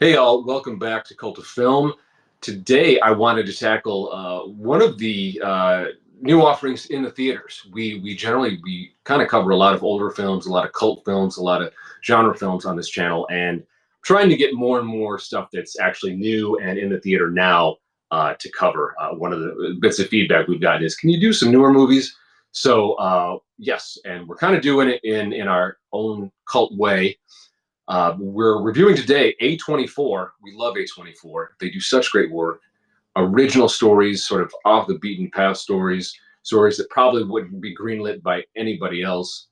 Hey, all, welcome back to Cult of Film. Today, I wanted to tackle one of the new offerings in the theaters. We kind of cover a lot of older films, a lot of cult films, a lot of genre films on this channel, and trying to get more and more stuff that's actually new and in the theater now to cover. One of the bits of feedback we've gotten is, can you do some newer movies? So yes, and we're kind of doing it in our own cult way. We're reviewing today A24. We love A24. They do such great work. Original stories, sort of off the beaten path stories, stories that probably wouldn't be greenlit by anybody else.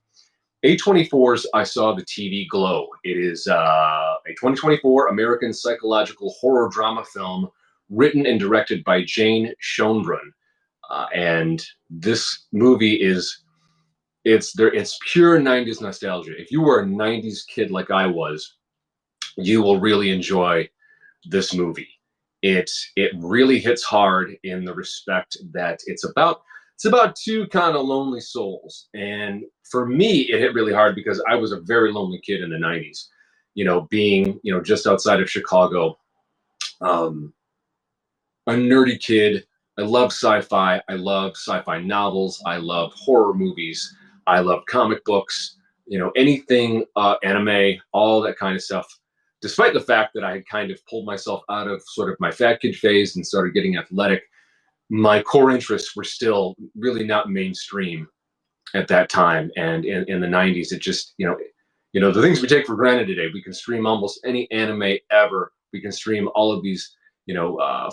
A24's I Saw the TV Glow. It is a 2024 American psychological horror drama film written and directed by Jane Schoenbrunn. And this movie is it's pure 90s nostalgia. If you were a 90s kid like I was, you will really enjoy this movie. It really hits hard in the respect that it's about two kind of lonely souls. And for me, it hit really hard because I was a very lonely kid in the 90s. Being, just outside of Chicago, um, a nerdy kid. I love sci-fi. I love sci-fi novels. I love horror movies. I love comic books. Anything anime, all that kind of stuff. Despite the fact that I had kind of pulled myself out of sort of my fat kid phase and started getting athletic, my core interests were still really not mainstream at that time. And in the 90s, it just, the things we take for granted today, we can stream almost any anime ever. We can stream all of these,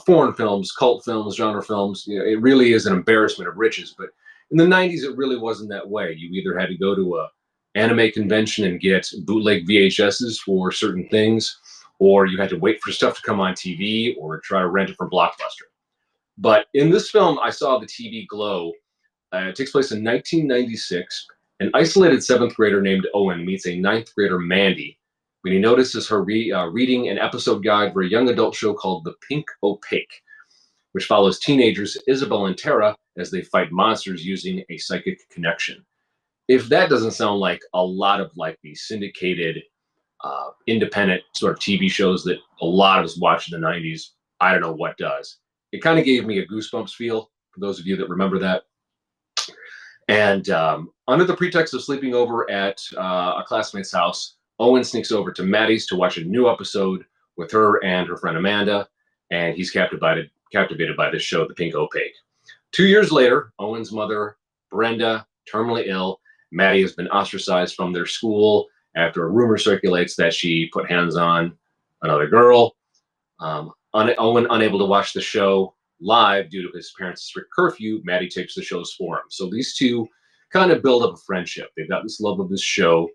foreign films, cult films, genre films. It really is an embarrassment of riches. But in the 90s, it really wasn't that way. You either had to go to a anime convention and get bootleg VHSs for certain things, or you had to wait for stuff to come on TV or try to rent it from Blockbuster. But in this film, I Saw the TV Glow. It takes place in 1996. An isolated seventh grader named Owen meets a ninth grader, Mandy, when he notices her reading an episode guide for a young adult show called The Pink Opaque, which follows teenagers Isabel and Tara as they fight monsters using a psychic connection. If that doesn't sound like a lot of like the syndicated, independent sort of TV shows that a lot of us watched in the 90s, I don't know what does. It kind of gave me a Goosebumps feel, for those of you that remember that. And under the pretext of sleeping over at a classmate's house, Owen sneaks over to Maddie's to watch a new episode with her and her friend Amanda, and he's captivated by this show, The Pink Opaque. 2 years later, Owen's mother, Brenda, terminally ill. Maddie has been ostracized from their school after a rumor circulates that she put hands on another girl. Owen, unable to watch the show live due to his parents' strict curfew, Maddie takes the shows for him. So these two kind of build up a friendship. They've got this love of this show.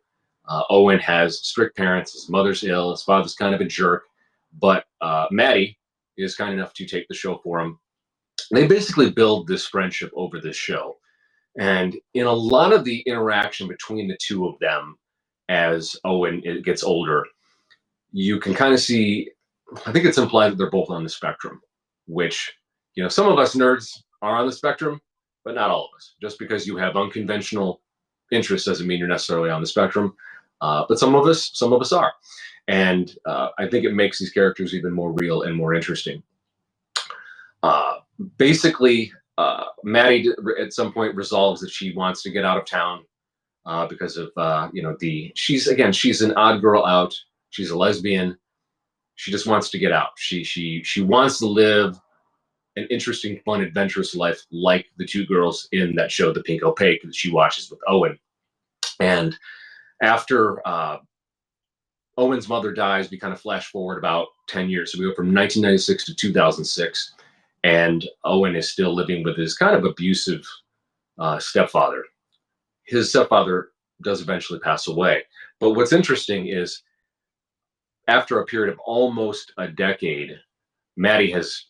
Owen has strict parents. His mother's ill. His father's kind of a jerk. But Maddie is kind enough to take the show for him. They basically build this friendship over this show. And in a lot of the interaction between the two of them as Owen gets older, you can kind of see, I think it's implied that they're both on the spectrum, which, some of us nerds are on the spectrum, but not all of us. Just because you have unconventional interests doesn't mean you're necessarily on the spectrum. But some of us are. And I think it makes these characters even more real and more interesting. Basically, Maddie at some point resolves that she wants to get out of town because of she's an odd girl out. She's a lesbian. She just wants to get out. She wants to live an interesting, fun, adventurous life like the two girls in that show, The Pink Opaque, that she watches with Owen. And after Owen's mother dies, we kind of flash forward about 10 years. So we go from 1996 to 2006, and Owen is still living with his kind of abusive stepfather. His stepfather does eventually pass away. But what's interesting is after a period of almost a decade,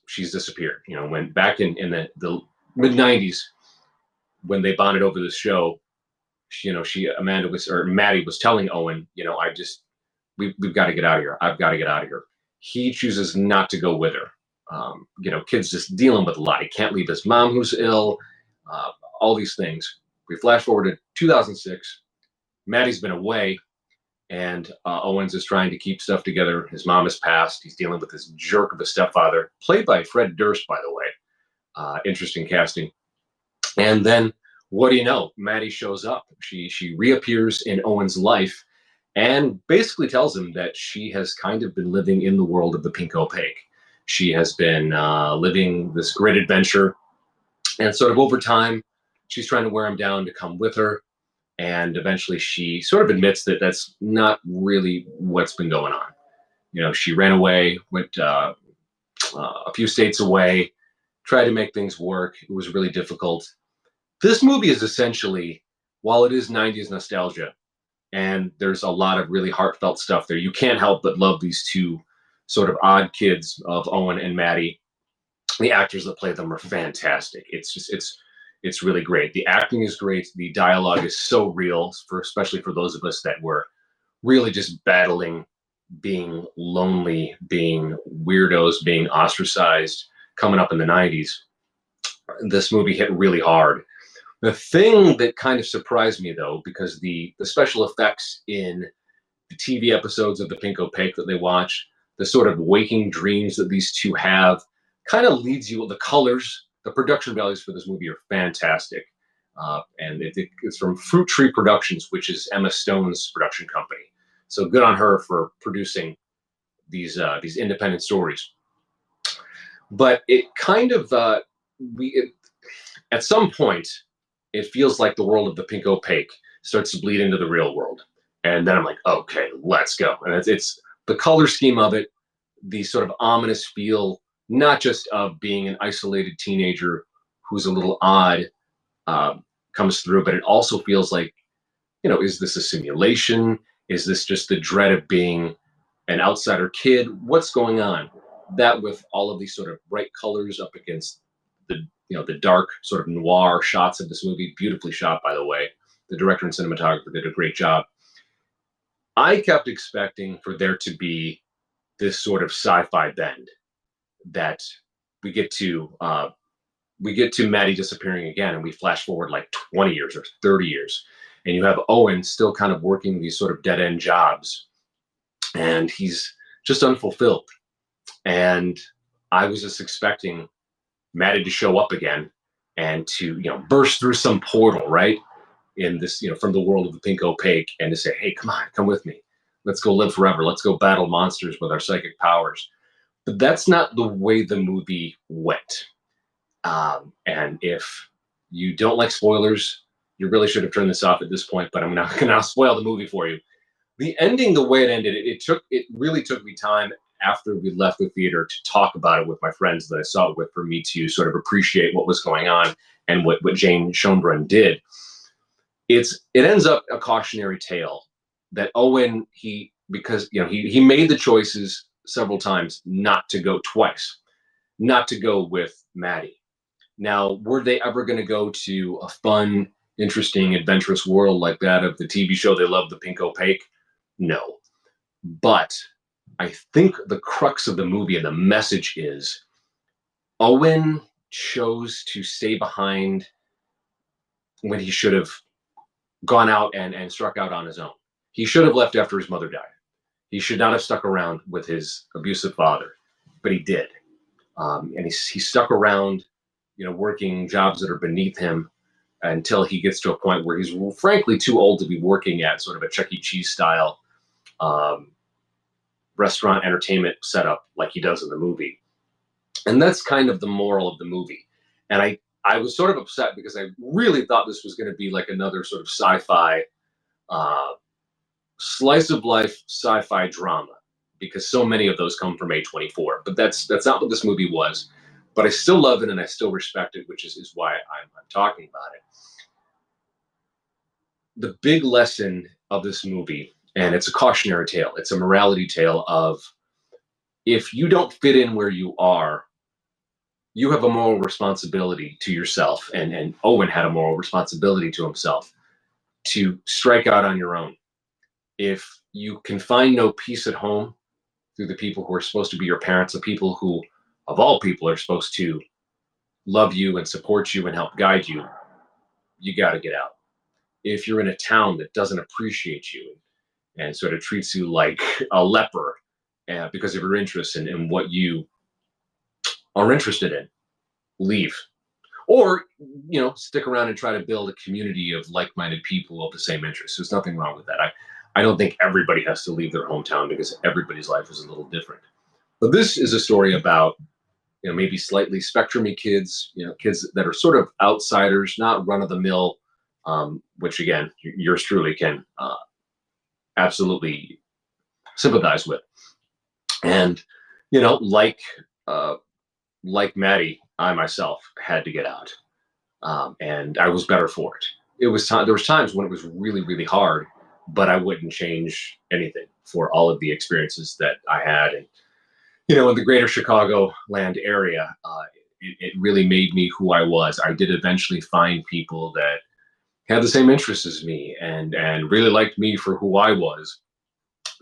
she's disappeared. When back in the mid 90s, when they bonded over this show, Maddie was telling Owen, we've got to get out of here. I've got to get out of here. He chooses not to go with her. Kid's just dealing with a lot. He can't leave his mom who's ill, all these things. We flash forward to 2006. Maddie's been away. and Owens is trying to keep stuff together. His mom has passed. He's dealing with this jerk of a stepfather, played by Fred Durst, by the way. Interesting casting. And then, what do you know? Maddie shows up. She reappears in Owen's life, and basically tells him that she has kind of been living in the world of the pink opaque. She has been living this great adventure, and sort of over time, she's trying to wear him down to come with her. And eventually, she sort of admits that that's not really what's been going on. You know, she ran away, went a few states away, tried to make things work. It was really difficult. This movie is essentially, while it is 90s nostalgia, and there's a lot of really heartfelt stuff there, you can't help but love these two sort of odd kids of Owen and Maddie. The actors that play them are fantastic. It's really great. The acting is great. The dialogue is so real, for especially for those of us that were really just battling being lonely, being weirdos, being ostracized coming up in the 90s. This movie hit really hard. The thing that kind of surprised me, though, because the special effects in the TV episodes of The Pink Opaque that they watch, the sort of waking dreams that these two have, kind of leads you. The colors, the production values for this movie are fantastic. And it's from Fruit Tree Productions, which is Emma Stone's production company. So good on her for producing these independent stories. But it kind of at some point, it feels like the world of The Pink Opaque starts to bleed into the real world. And then I'm like, okay, let's go. And it's the color scheme of it, the sort of ominous feel, not just of being an isolated teenager who's a little odd, comes through, but it also feels like, you know, is this a simulation? Is this just the dread of being an outsider kid? What's going on? That, with all of these sort of bright colors up against the dark sort of noir shots of this movie, beautifully shot, by the way. The director and cinematographer did a great job. I kept expecting for there to be this sort of sci-fi bend, that we get to Maddie disappearing again, and we flash forward like 20 years or 30 years, and you have Owen still kind of working these sort of dead end jobs, and he's just unfulfilled. And I was just expecting Maddie to show up again and to, burst through some portal, right? In this, from the world of the Pink Opaque, and to say, hey, come on, come with me. Let's go live forever. Let's go battle monsters with our psychic powers. But that's not the way the movie went. And if you don't like spoilers, you really should have turned this off at this point, but I'm not going to spoil the movie for you. The ending, the way it ended, it really took me time after we left the theater to talk about it with my friends that I saw it with, for me to sort of appreciate what was going on and what Jane Schoenbrunn did. It ends up a cautionary tale that Owen, because he made the choices several times not to go twice, not to go with Maddie. Now, were they ever going to go to a fun, interesting, adventurous world like that of the TV show they love, The Pink Opaque? No. But I think the crux of the movie and the message is Owen chose to stay behind when he should have gone out and struck out on his own. He should have left after his mother died. He should not have stuck around with his abusive father, but he did. And he stuck around, working jobs that are beneath him until he gets to a point where he's frankly too old to be working at sort of a Chuck E. Cheese style restaurant entertainment setup like he does in the movie. And that's kind of the moral of the movie. And I was sort of upset because I really thought this was going to be like another sort of sci-fi, slice of life sci-fi drama, because so many of those come from A24. But that's not what this movie was. But I still love it and I still respect it, which is why I'm talking about it. The big lesson of this movie, and it's a cautionary tale, it's a morality tale of, if you don't fit in where you are, you have a moral responsibility to yourself, and Owen had a moral responsibility to himself to strike out on your own. If you can find no peace at home through the people who are supposed to be your parents, the people who, of all people, are supposed to love you and support you and help guide you, you got to get out. If you're in a town that doesn't appreciate you and sort of treats you like a leper because of your interest in what you are interested in, leave. Or, stick around and try to build a community of like-minded people of the same interests. There's nothing wrong with that. I don't think everybody has to leave their hometown because everybody's life is a little different. But this is a story about, maybe slightly spectrumy kids, kids that are sort of outsiders, not run of the mill, which again, yours truly can absolutely sympathize with. And, like like Maddie, I myself had to get out, and I was better for it. There was times when it was really, really hard, but I wouldn't change anything for all of the experiences that I had. And in the greater Chicago land area, it really made me who I was. I did eventually find people that had the same interests as me and really liked me for who I was.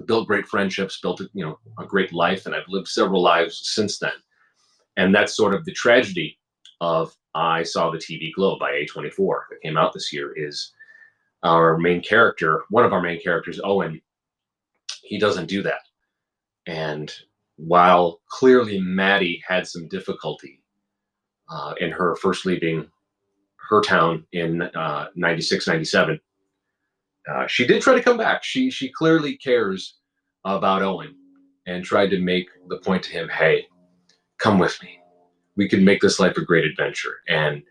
Built great friendships, built a great life, and I've lived several lives since then. And that's sort of the tragedy of I Saw the TV Glow by A24 that came out this year. Is our main character, one of our main characters, Owen, he doesn't do that. And while clearly Maddie had some difficulty in her first leaving her town in 96, 97, she did try to come back. She clearly cares about Owen and tried to make the point to him, hey, come with me. We can make this life a great adventure. And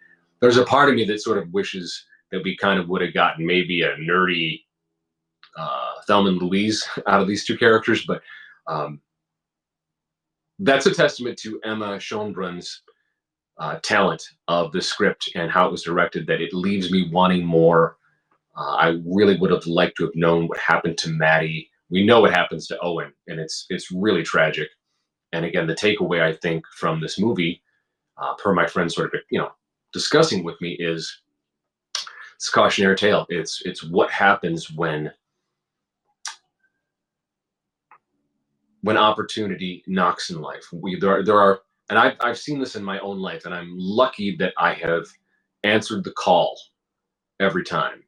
there's a part of me that sort of wishes that we kind of would have gotten maybe a nerdy Thelma and Louise out of these two characters. But that's a testament to Emma Schoenbrun's talent of the script and how it was directed, that it leaves me wanting more. I really would have liked to have known what happened to Maddie. We know what happens to Owen, and it's really tragic. And again, the takeaway I think from this movie, per my friend sort of discussing with me, is it's a cautionary tale. It's what happens when opportunity knocks in life. There are, and I've seen this in my own life, and I'm lucky that I have answered the call every time.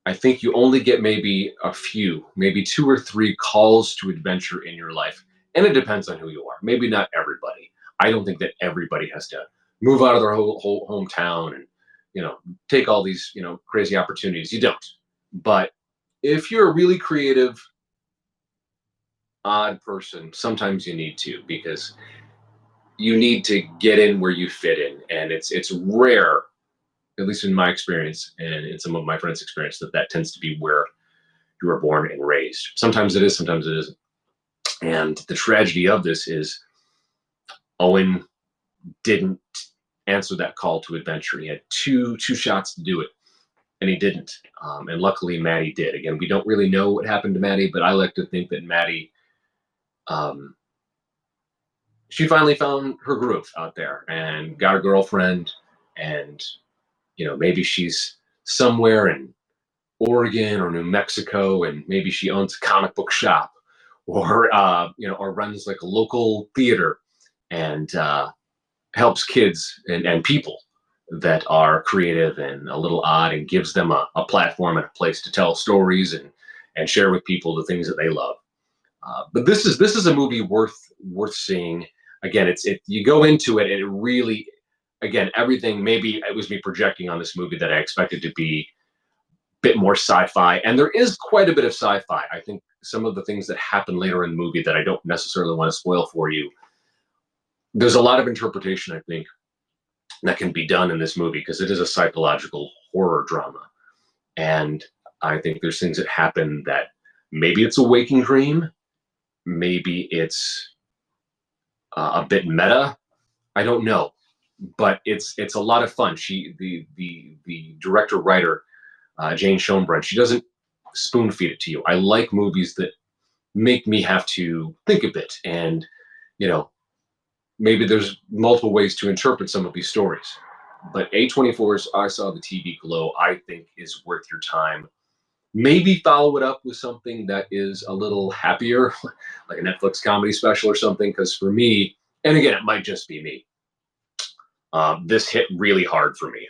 I think you only get maybe a few, maybe 2 or 3 calls to adventure in your life. And it depends on who you are. Maybe not everybody. I don't think that everybody has to move out of their whole hometown and, take all these, crazy opportunities. You don't. But if you're a really creative, odd person, sometimes you need to, because you need to get in where you fit in. And it's rare, at least in my experience and in some of my friends' experience, that tends to be where you were born and raised. Sometimes it is, sometimes it isn't. And the tragedy of this is Owen didn't answer that call to adventure. He had two shots to do it, and he didn't. And luckily, Maddie did. Again, we don't really know what happened to Maddie, but I like to think that Maddie, she finally found her groove out there and got a girlfriend, and maybe she's somewhere in Oregon or New Mexico, and maybe she owns a comic book shop, or or runs like a local theater, and helps kids and people that are creative and a little odd, and gives them a platform and a place to tell stories and share with people the things that they love. But this is a movie worth seeing. Again, you go into it and it really, again, everything, maybe it was me projecting on this movie that I expected to be bit more sci-fi, and there is quite a bit of sci-fi. I think some of the things that happen later in the movie that I don't necessarily want to spoil for you, there's a lot of interpretation, I think, that can be done in this movie, because it is a psychological horror drama. And I think there's things that happen that maybe it's a waking dream, maybe it's a bit meta, I don't know, but it's a lot of fun. The director writer, Jane Schoenbrun, she doesn't spoon feed it to you. I like movies that make me have to think a bit, and maybe there's multiple ways to interpret some of these stories. But A24's I Saw the TV Glow, I think, is worth your time. Maybe follow it up with something that is a little happier, like a Netflix comedy special or something, because for me, and again, it might just be me, this hit really hard for me.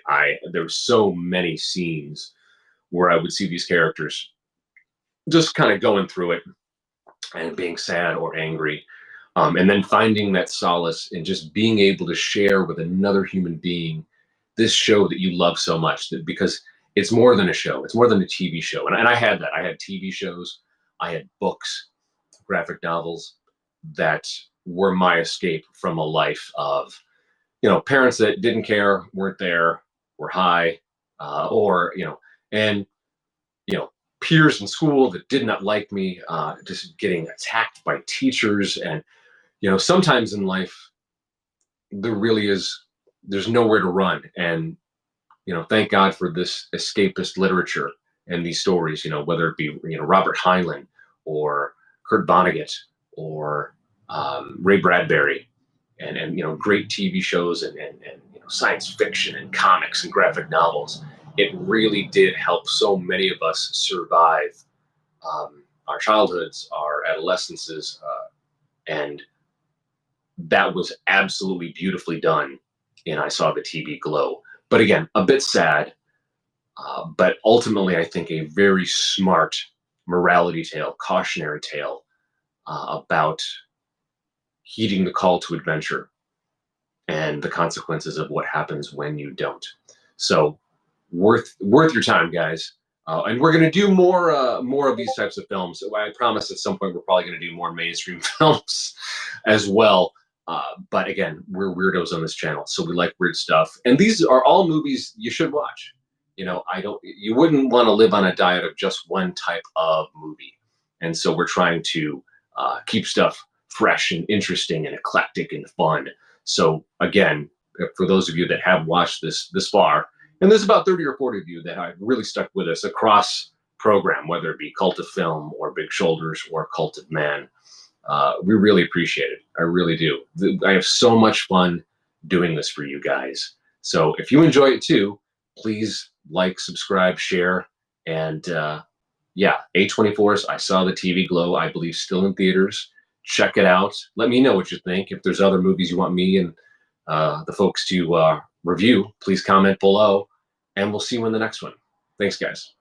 There were so many scenes where I would see these characters just kind of going through it and being sad or angry. And then finding that solace in just being able to share with another human being this show that you love so much, that because it's more than a show, it's more than a TV show. And I had that. I had TV shows, I had books, graphic novels that were my escape from a life of, parents that didn't care, weren't there, were high, or, and you know peers in school that did not like me, just getting attacked by teachers. And sometimes in life there really is, there's nowhere to run. And thank God for this escapist literature and these stories, whether it be Robert Heinlein or Kurt Vonnegut or Ray Bradbury, and great TV shows, and science fiction and comics and graphic novels. It really did help so many of us survive our childhoods, our adolescences, and that was absolutely beautifully done. And I saw the TV glow. But again, a bit sad, but ultimately, I think a very smart morality tale, cautionary tale about heeding the call to adventure and the consequences of what happens when you don't. So worth your time, guys. And we're going to do more of these types of films. I promise at some point we're probably going to do more mainstream films as well. But again, we're weirdos on this channel, so we like weird stuff. And these are all movies you should watch. You wouldn't want to live on a diet of just one type of movie. And so we're trying to keep stuff fresh and interesting and eclectic and fun. So again, for those of you that have watched this far, and there's about 30 or 40 of you that have really stuck with us across program, whether it be Cult of Film or Big Shoulders or Cult of Man, we really appreciate it. I really do. I have so much fun doing this for you guys. So if you enjoy it too, please like, subscribe, share, and yeah, A24's I Saw the TV Glow, I believe still in theaters. Check it out. Let me know what you think. If there's other movies you want me and the folks to review, please comment below, and we'll see you in the next one. Thanks, guys.